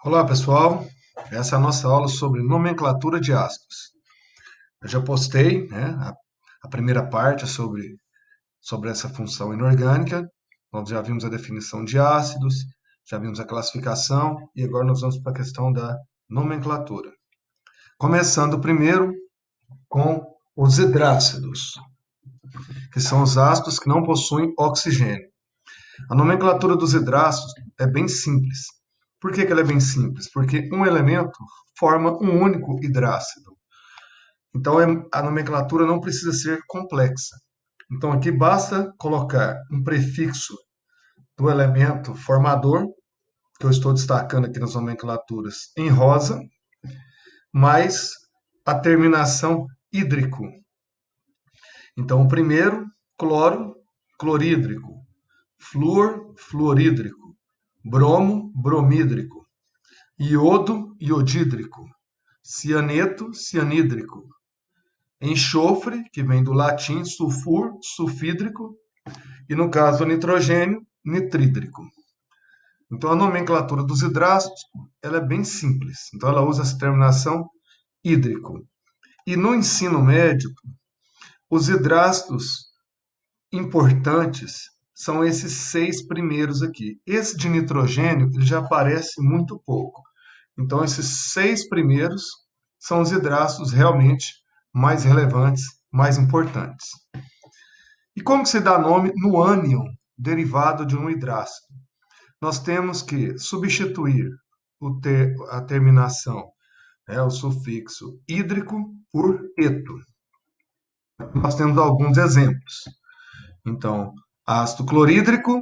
Olá, pessoal. Essa é a nossa aula sobre nomenclatura de ácidos. Eu já postei, né, a primeira parte sobre essa função inorgânica. Nós já vimos a definição de ácidos, já vimos a classificação e agora nós vamos para a questão da nomenclatura. Começando primeiro com os hidrácidos, que são os ácidos que não possuem oxigênio. A nomenclatura dos hidrácidos é bem simples. Por que ela é bem simples? Porque um elemento forma um único hidrácido. Então, a nomenclatura não precisa ser complexa. Então, aqui basta colocar um prefixo do elemento formador, que eu estou destacando aqui nas nomenclaturas em rosa, mais a terminação hídrico. Então, o primeiro, cloro, clorídrico, flúor, fluorídrico, bromo, bromídrico, iodo, iodídrico, cianeto, cianídrico, enxofre, que vem do latim sulfur, sulfídrico, e no caso do nitrogênio, nitrídrico. Então a nomenclatura dos hidrácidos, ela é bem simples. Então ela usa essa terminação hídrico. E no ensino médio, os hidrácidos importantes são esses 6 primeiros aqui. Esse de nitrogênio, ele já aparece muito pouco. Então esses 6 primeiros são os hidrácidos realmente mais relevantes, mais importantes. E como que se dá nome no ânion derivado de um hidrácido? Nós temos que substituir a terminação, o sufixo hídrico, por eto. Nós temos alguns exemplos. Então, ácido clorídrico,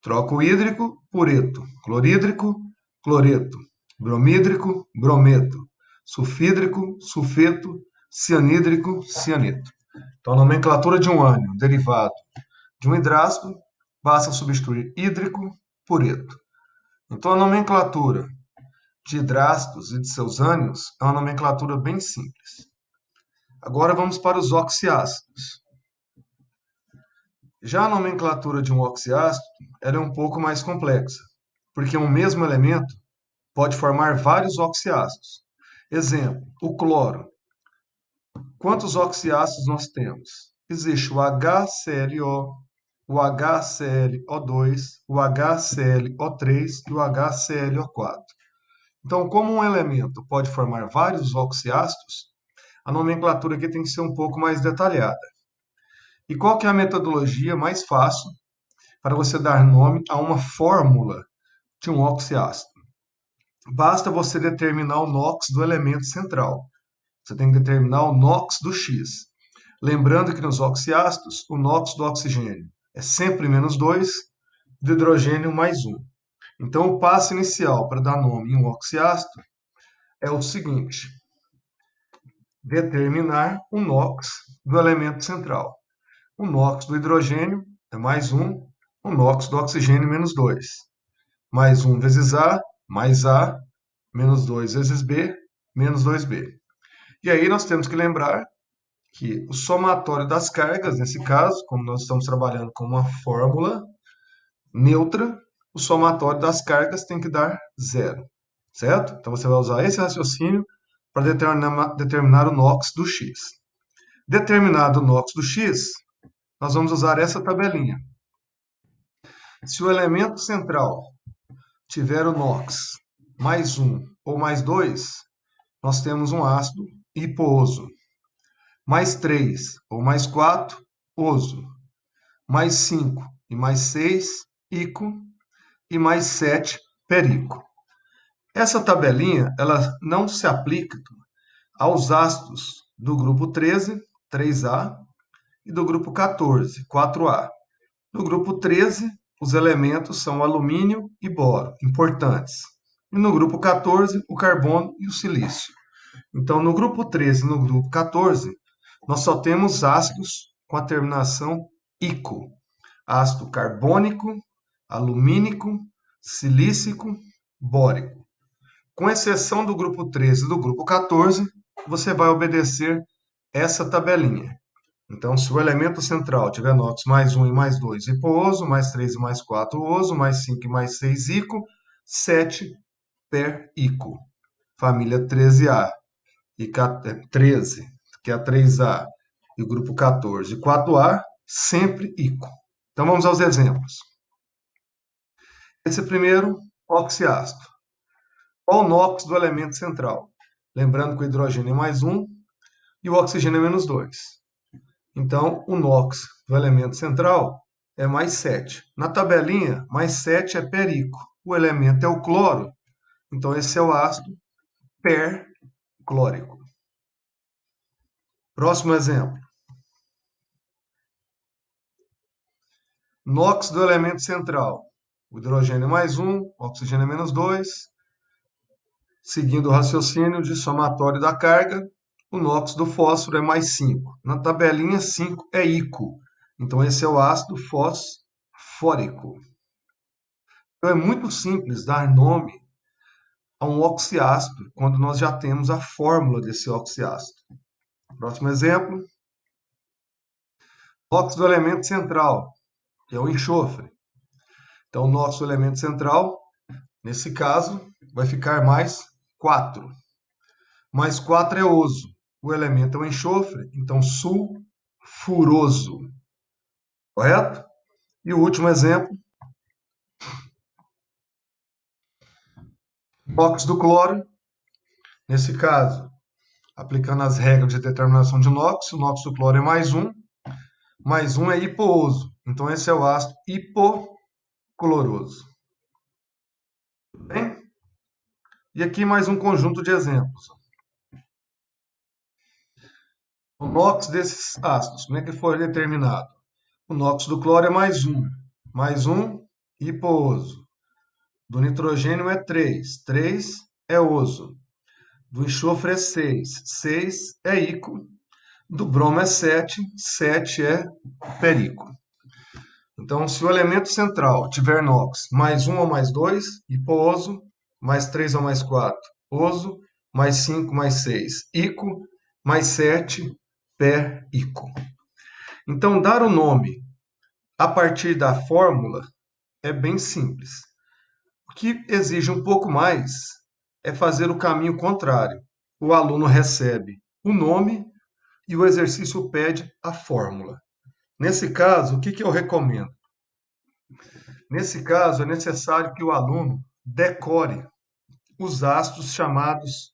troca o hídrico por eto. Clorídrico, cloreto. Bromídrico, brometo. Sulfídrico, sulfeto. Cianídrico, cianeto. Então, a nomenclatura de um ânion derivado de um hidrácido basta substituir hídrico por eto. Então, a nomenclatura de hidrácidos e de seus ânions é uma nomenclatura bem simples. Agora vamos para os oxiácidos. Já a nomenclatura de um oxiácido ela é um pouco mais complexa, porque um mesmo elemento pode formar vários oxiácidos. Exemplo, o cloro. Quantos oxiácidos nós temos? Existe o HClO, o HClO2, o HClO3 e o HClO4. Então, como um elemento pode formar vários oxiácidos, a nomenclatura aqui tem que ser um pouco mais detalhada. E qual que é a metodologia mais fácil para você dar nome a uma fórmula de um oxiácido? Basta você determinar o NOx do elemento central. Você tem que determinar o NOx do X. Lembrando que nos oxiácidos, o NOx do oxigênio é sempre -2, do hidrogênio +1. Então, o passo inicial para dar nome em um oxiácido é o seguinte: determinar o NOx do elemento central. O NOx do hidrogênio é +1, o NOx do oxigênio -2. +1 vezes A, mais A, -2 vezes B, -2B. E aí nós temos que lembrar que o somatório das cargas, nesse caso, como nós estamos trabalhando com uma fórmula neutra, o somatório das cargas tem que dar zero, certo? Então você vai usar esse raciocínio para determinar o NOx do X. Determinado o NOx do X, nós vamos usar essa tabelinha. Se o elemento central tiver o NOx +1 ou +2, nós temos um ácido hiposo. +3 ou +4, oso. +5 e +6, ico. E +7, perico. Essa tabelinha ela não se aplica aos ácidos do grupo 13, 3A, e do grupo 14, 4A. No grupo 13, os elementos são alumínio e boro, importantes. E no grupo 14, o carbono e o silício. Então, no grupo 13 e no grupo 14, nós só temos ácidos com a terminação ico. Ácido carbônico, alumínico, silícico, bórico. Com exceção do grupo 13 e do grupo 14, você vai obedecer essa tabelinha. Então, se o elemento central tiver NOx +1 e +2, hiposo, +3 e +4, oso, +5 e +6, ico, 7, per-ico. Família 13A e 13, que é a 3A, e o grupo 14 e 4A, sempre ico. Então vamos aos exemplos. Esse primeiro, oxiácido. Qual o NOx do elemento central? Lembrando que o hidrogênio é mais 1 e o oxigênio é menos 2. Então, o NOx do elemento central é mais 7. Na tabelinha, mais 7 é perico. O elemento é o cloro, então esse é o ácido perclórico. Próximo exemplo. NOx do elemento central. O hidrogênio é mais 1, o oxigênio é menos 2. Seguindo o raciocínio de somatório da carga, o NOx do fósforo é mais 5. Na tabelinha, 5 é ico. Então, esse é o ácido fosfórico. Então, é muito simples dar nome a um oxiácido quando nós já temos a fórmula desse oxiácido. Próximo exemplo. NOx do elemento central, que é o enxofre. Então, o NOx do elemento central, nesse caso, vai ficar mais 4. Mais 4 é oso. O elemento é o enxofre, então sulfuroso. Correto? E o último exemplo, NOx do cloro. Nesse caso, aplicando as regras de determinação de NOx, o NOx do cloro é mais um é hipooso. Então, esse é o ácido hipocloroso. Tudo bem? E aqui mais um conjunto de exemplos. O NOx desses ácidos, como é que foi determinado? O NOx do cloro é mais um hipooso. Do nitrogênio é 3, 3 é oso. Do enxofre é 6, 6 é ico. Do bromo é 7, 7 é perico. Então, se o elemento central tiver NOx mais 1 ou mais 2, hipooso, mais 3 ou mais 4, oso, mais 5, mais 6, ico, mais 7, perico. Então, dar o nome a partir da fórmula é bem simples. O que exige um pouco mais é fazer o caminho contrário. O aluno recebe o nome e o exercício pede a fórmula. Nesse caso, o que eu recomendo? Nesse caso, é necessário que o aluno decore os ácidos chamados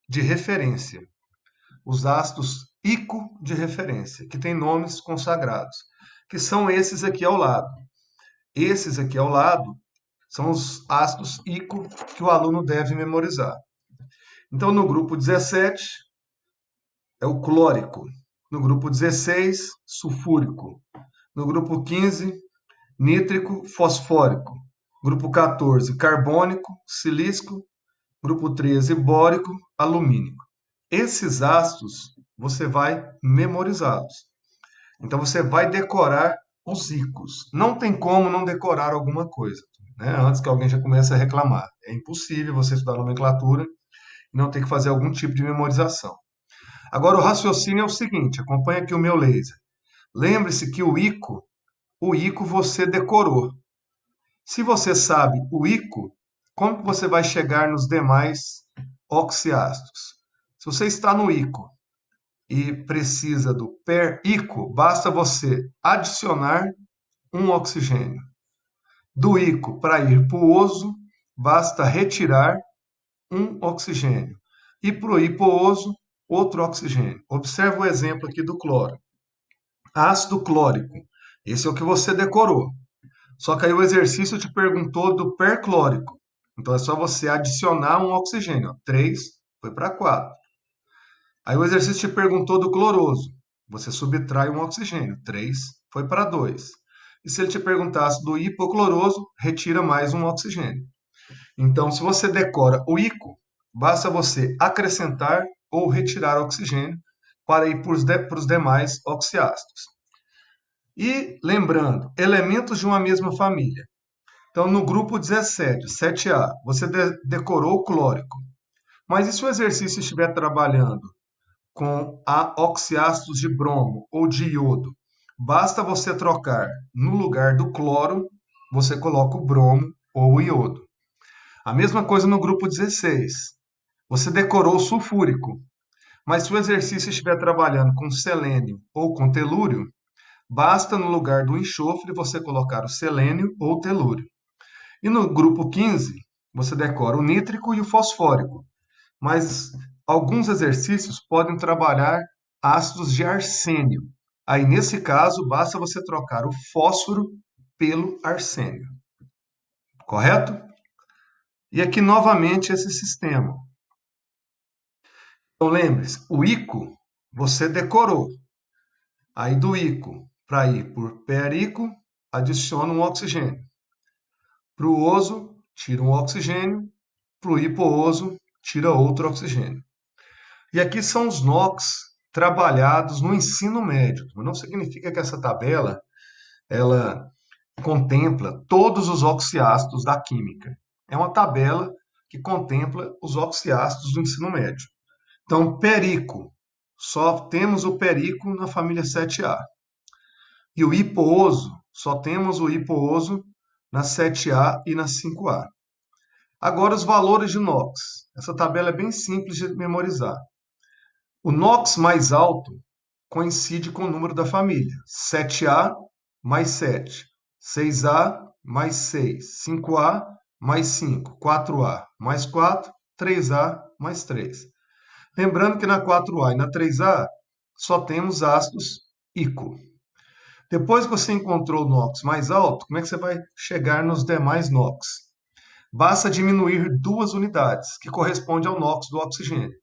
de referência, os ácidos ico de referência, que têm nomes consagrados, que são esses aqui ao lado. Esses aqui ao lado são os ácidos ico que o aluno deve memorizar. Então, no grupo 17 é o clórico, no grupo 16, sulfúrico, no grupo 15, nítrico, fosfórico, grupo 14, carbônico, silícico, grupo 13, bórico, alumínico. Esses ácidos você vai memorizá-los. Então você vai decorar os icos. Não tem como não decorar alguma coisa, né? Antes que alguém já comece a reclamar. É impossível você estudar nomenclatura e não ter que fazer algum tipo de memorização. Agora o raciocínio é o seguinte, acompanha aqui o meu laser. Lembre-se que o ico você decorou. Se você sabe o ico, como que você vai chegar nos demais oxiácidos? Se você está no ico e precisa do per-ico, basta você adicionar um oxigênio. Do ico para ir para o oso, basta retirar um oxigênio. E para o hipooso, outro oxigênio. Observe o exemplo aqui do cloro. Ácido clórico. Esse é o que você decorou. Só que aí o exercício te perguntou do perclórico. Então é só você adicionar um oxigênio. 3 foi para 4. Aí o exercício te perguntou do cloroso. Você subtrai um oxigênio. 3 foi para 2. E se ele te perguntasse do hipocloroso, retira mais um oxigênio. Então, se você decora o ico, basta você acrescentar ou retirar oxigênio para ir para os demais oxiácidos. E lembrando, elementos de uma mesma família. Então, no grupo 17, 7A, você decorou o clórico. Mas e se o exercício estiver trabalhando com oxiácidos de bromo ou de iodo? Basta você trocar, no lugar do cloro, você coloca o bromo ou o iodo. A mesma coisa no grupo 16. Você decorou o sulfúrico, mas se o exercício estiver trabalhando com selênio ou com telúrio, basta no lugar do enxofre você colocar o selênio ou o telúrio. E no grupo 15, você decora o nítrico e o fosfórico, mas alguns exercícios podem trabalhar ácidos de arsênio. Aí, nesse caso, basta você trocar o fósforo pelo arsênio, correto? E aqui novamente esse sistema. Então lembre-se, o ICO você decorou. Aí do ICO para ir por perico, adiciona um oxigênio. Para o oso, tira um oxigênio. Para o hipooso, tira outro oxigênio. E aqui são os NOx trabalhados no ensino médio. Mas não significa que essa tabela ela contempla todos os oxiácidos da química. É uma tabela que contempla os oxiácidos do ensino médio. Então, perico, só temos o perico na família 7A. E o hipooso, só temos o hipooso na 7A e na 5A. Agora, os valores de NOx. Essa tabela é bem simples de memorizar. O NOx mais alto coincide com o número da família. 7A mais 7, 6A mais 6, 5A mais 5, 4A mais 4, 3A mais 3. Lembrando que na 4A e na 3A só temos ácidos ICO. Depois que você encontrou o NOx mais alto, como é que você vai chegar nos demais NOx? Basta diminuir 2 unidades, que corresponde ao NOx do oxigênio.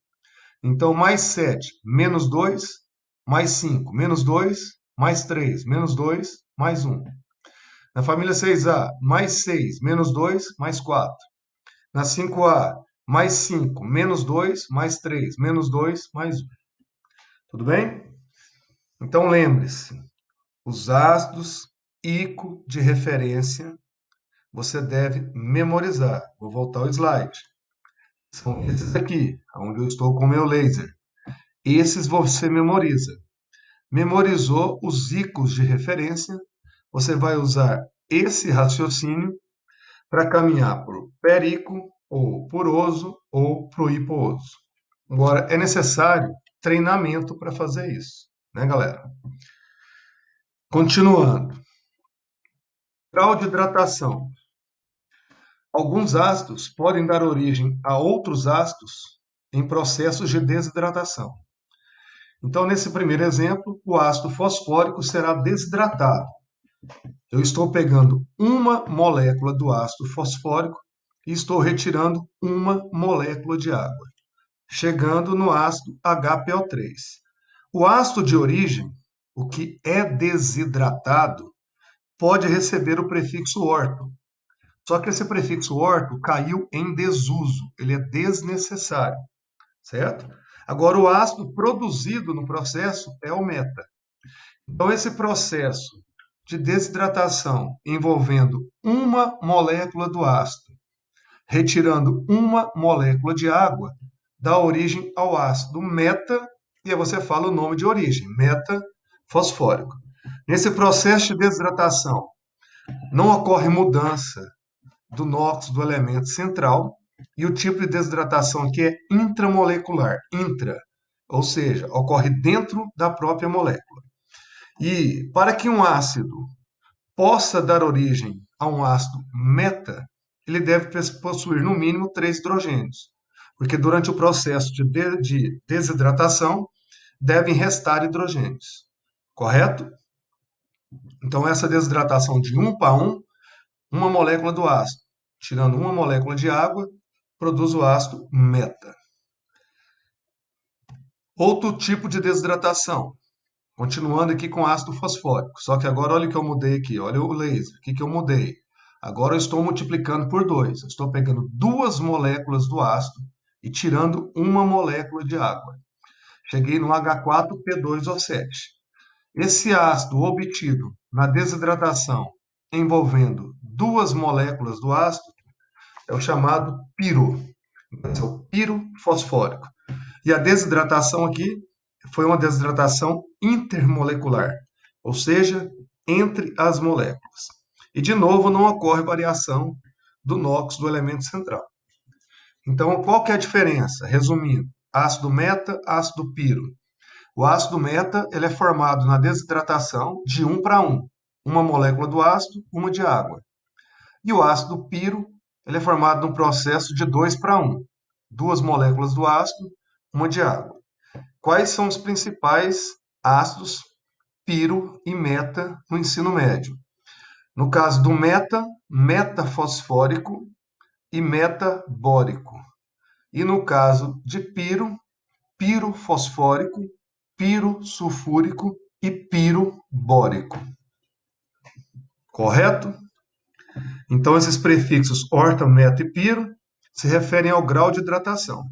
Então, mais 7, menos 2, mais 5, menos 2, mais 3, menos 2, mais 1. Na família 6A, mais 6, menos 2, mais 4. Na 5A, mais 5, menos 2, mais 3, menos 2, mais 1. Tudo bem? Então, lembre-se, os ácidos ICO de referência você deve memorizar. Vou voltar ao slide. São esses aqui, onde eu estou com o meu laser. Esses você memoriza. Memorizou os ICOs de referência, você vai usar esse raciocínio para caminhar por perico, ou poroso, ou pro hipooso. Agora, é necessário treinamento para fazer isso, né, galera? Continuando. Grau de hidratação. Alguns ácidos podem dar origem a outros ácidos em processos de desidratação. Então, nesse primeiro exemplo, o ácido fosfórico será desidratado. Eu estou pegando uma molécula do ácido fosfórico e estou retirando uma molécula de água, chegando no ácido HPO3. O ácido de origem, o que é desidratado, pode receber o prefixo orto. Só que esse prefixo orto caiu em desuso, ele é desnecessário, certo? Agora, o ácido produzido no processo é o meta. Então, esse processo de desidratação envolvendo uma molécula do ácido, retirando uma molécula de água, dá origem ao ácido meta, e aí você fala o nome de origem, metafosfórico. Nesse processo de desidratação, não ocorre mudança do NOx do elemento central, e o tipo de desidratação aqui é intramolecular, intra, ou seja, ocorre dentro da própria molécula. E para que um ácido possa dar origem a um ácido meta, ele deve possuir no mínimo 3 hidrogênios, porque durante o processo de desidratação devem restar hidrogênios, correto? Então, essa desidratação de 1 para 1, uma molécula do ácido, tirando uma molécula de água, produz o ácido meta. Outro tipo de desidratação, continuando aqui com ácido fosfórico. Só que agora olha o que eu mudei aqui, olha o laser. O que eu mudei? Agora eu estou multiplicando por 2. Eu estou pegando 2 moléculas do ácido e tirando uma molécula de água. Cheguei no H4P2O7. Esse ácido obtido na desidratação envolvendo 2 moléculas do ácido é o chamado piro. Esse é o pirofosfórico. E a desidratação aqui foi uma desidratação intermolecular, ou seja, entre as moléculas. E, de novo, não ocorre variação do NOx do elemento central. Então, qual que é a diferença? Resumindo, ácido meta, ácido piro. O ácido meta ele é formado na desidratação de 1 para 1, uma molécula do ácido, uma de água. E o ácido piro ele é formado no processo de 2 para 1, duas moléculas do ácido, uma de água. Quais são os principais ácidos piro e meta no ensino médio? No caso do meta, metafosfórico e metabórico. E no caso de piro, pirofosfórico, pirosulfúrico e pirobórico. Correto? Então, esses prefixos orto, meta e piro se referem ao grau de hidratação.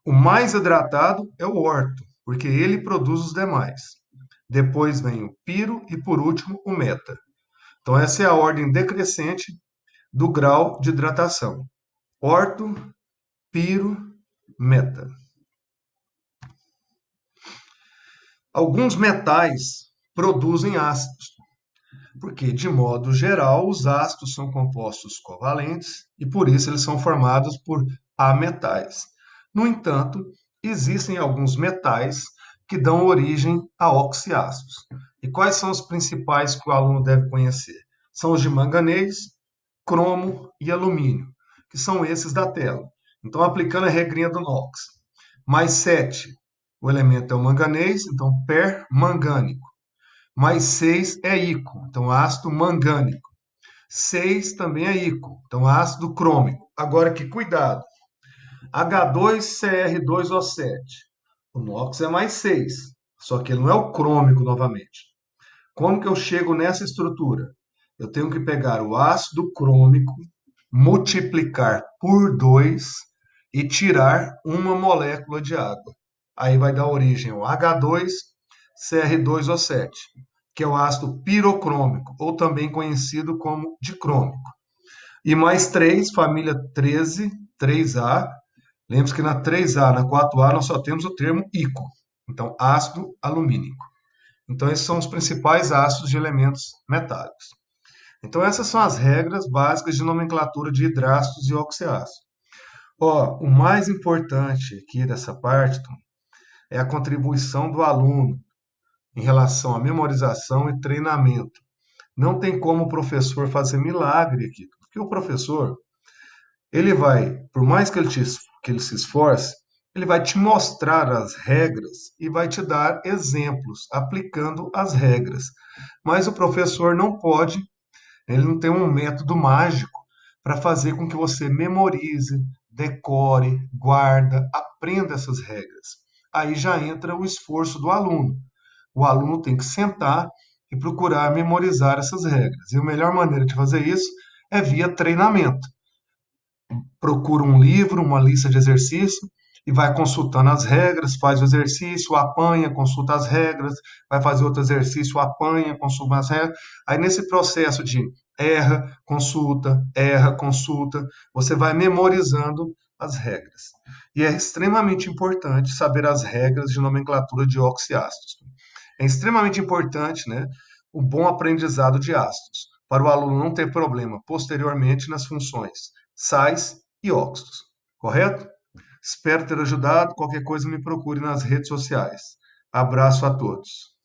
O mais hidratado é o orto, porque ele produz os demais. Depois vem o piro e, por último, o meta. Então, essa é a ordem decrescente do grau de hidratação. Orto, piro, meta. Alguns metais produzem ácidos, porque, de modo geral, os ácidos são compostos covalentes e, por isso, eles são formados por ametais. No entanto, existem alguns metais que dão origem a oxiácidos. E quais são os principais que o aluno deve conhecer? São os de manganês, cromo e alumínio, que são esses da tela. Então, aplicando a regrinha do NOx, mais 7, o elemento é o manganês, então permangânico. Mais 6 é íco, então ácido mangânico. 6 também é íco, então ácido crômico. Agora que cuidado, H2Cr2O7. O NOx é mais 6, só que ele não é o crômico novamente. Como que eu chego nessa estrutura? Eu tenho que pegar o ácido crômico, multiplicar por 2 e tirar uma molécula de água. Aí vai dar origem ao H2Cr2O7, que é o ácido pirocrômico, ou também conhecido como dicrômico. E mais 3, família 13, 3A. Lembre-se que na 3A, na 4A, nós só temos o termo íco. Então, ácido alumínico. Então, esses são os principais ácidos de elementos metálicos. Então, essas são as regras básicas de nomenclatura de hidrácidos e oxiácidos. Ó, o mais importante aqui dessa parte, Tom, é a contribuição do aluno em relação à memorização e treinamento. Não tem como o professor fazer milagre aqui, porque o professor, ele vai, por mais que ele se esforce, ele vai te mostrar as regras e vai te dar exemplos aplicando as regras. Mas o professor não pode, ele não tem um método mágico para fazer com que você memorize, decore, guarda, aprenda essas regras. Aí já entra o esforço do aluno. O aluno tem que sentar e procurar memorizar essas regras. E a melhor maneira de fazer isso é via treinamento. Procura um livro, uma lista de exercício e vai consultando as regras, faz o exercício, apanha, consulta as regras, vai fazer outro exercício, apanha, consulta as regras. Aí nesse processo de erra, consulta, você vai memorizando as regras. E é extremamente importante saber as regras de nomenclatura de oxiácidos. É extremamente importante, né, o bom aprendizado de ácidos, para o aluno não ter problema posteriormente nas funções sais e óxidos. Correto? Espero ter ajudado. Qualquer coisa me procure nas redes sociais. Abraço a todos.